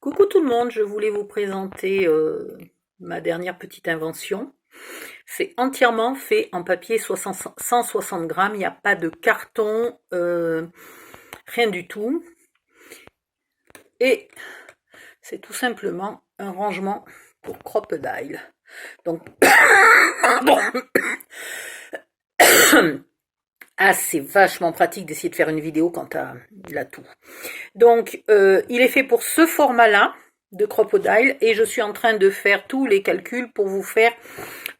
Coucou tout le monde, je voulais vous présenter ma dernière petite invention. C'est entièrement fait en papier 160 grammes, il n'y a pas de carton, rien du tout. Et c'est tout simplement un rangement pour crocodile. Donc, ah, c'est vachement pratique d'essayer de faire une vidéo quand t'as la toux. Donc, il est fait pour ce format-là de crocodile et je suis en train de faire tous les calculs pour vous faire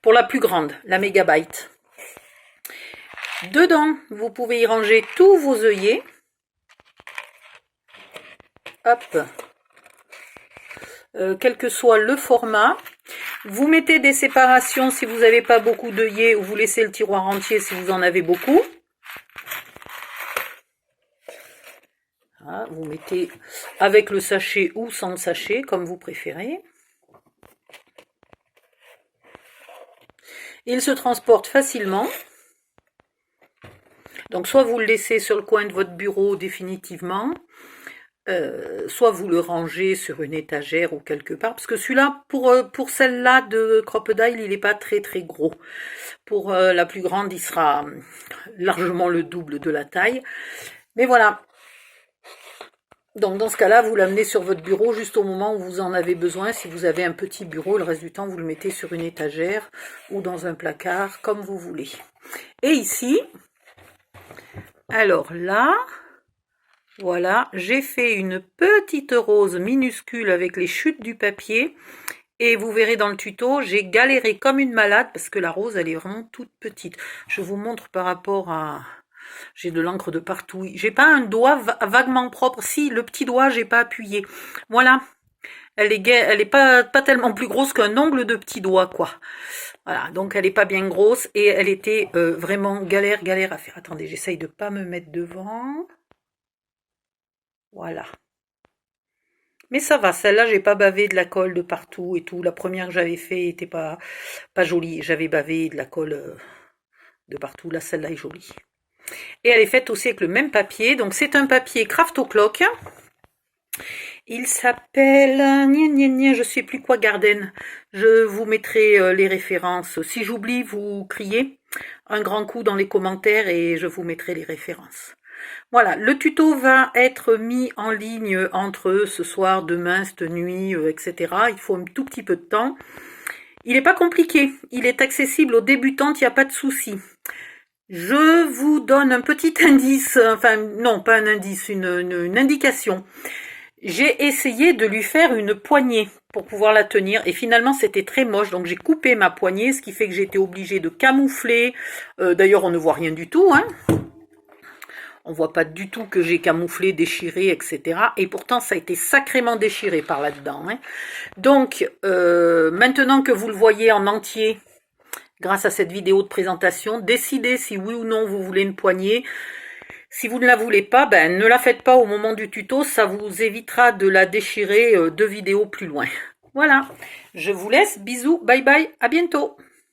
pour la plus grande, la mégabyte. Dedans, vous pouvez y ranger tous vos œillets. Hop. Quel que soit le format. Vous mettez des séparations si vous n'avez pas beaucoup d'œillets ou vous laissez le tiroir entier si vous en avez beaucoup. Voilà, vous mettez avec le sachet ou sans le sachet, comme vous préférez. Il se transporte facilement. Donc soit vous le laissez sur le coin de votre bureau définitivement, soit vous le rangez sur une étagère ou quelque part. Parce que celui-là, pour celle-là de crocodile, il n'est pas très très gros. Pour la plus grande, il sera largement le double de la taille. Mais voilà. Donc dans ce cas-là, vous l'amenez sur votre bureau juste au moment où vous en avez besoin. Si vous avez un petit bureau, le reste du temps, vous le mettez sur une étagère ou dans un placard, comme vous voulez. Et ici, alors là, voilà, j'ai fait une petite rose minuscule avec les chutes du papier. Et vous verrez dans le tuto, j'ai galéré comme une malade parce que la rose, elle est vraiment toute petite. Je vous montre par rapport à... J'ai de l'encre de partout. J'ai pas un doigt vaguement propre. Si, le petit doigt, j'ai pas appuyé. Voilà. Elle est pas tellement plus grosse qu'un ongle de petit doigt, quoi. Voilà. Donc, elle est pas bien grosse et elle était vraiment galère à faire. Attendez, j'essaye de pas me mettre devant. Voilà. Mais ça va, celle-là, j'ai pas bavé de la colle de partout et tout. La première que j'avais fait était pas jolie. J'avais bavé de la colle de partout. Là, celle-là est jolie. Et elle est faite aussi avec le même papier. Donc c'est un papier Craft O'Clock. Il s'appelle... je sais plus quoi, Garden. Je vous mettrai les références. Si j'oublie, vous criez un grand coup dans les commentaires et je vous mettrai les références. Voilà, le tuto va être mis en ligne entre ce soir, demain, cette nuit, etc. Il faut un tout petit peu de temps. Il n'est pas compliqué. Il est accessible aux débutantes, il n'y a pas de souci. Je vous donne un petit indice, enfin non, pas un indice, une indication. J'ai essayé de lui faire une poignée pour pouvoir la tenir et finalement c'était très moche, donc j'ai coupé ma poignée, ce qui fait que j'ai été obligée de camoufler. D'ailleurs on ne voit rien du tout, hein. On voit pas du tout que j'ai camouflé, déchiré, etc. Et pourtant ça a été sacrément déchiré par là-dedans, hein. Donc maintenant que vous le voyez en entier, grâce à cette vidéo de présentation, décidez si oui ou non vous voulez une poignée. Si vous ne la voulez pas, ben ne la faites pas au moment du tuto, ça vous évitera de la déchirer 2 vidéos plus loin. Voilà, je vous laisse, bisous, bye bye, à bientôt.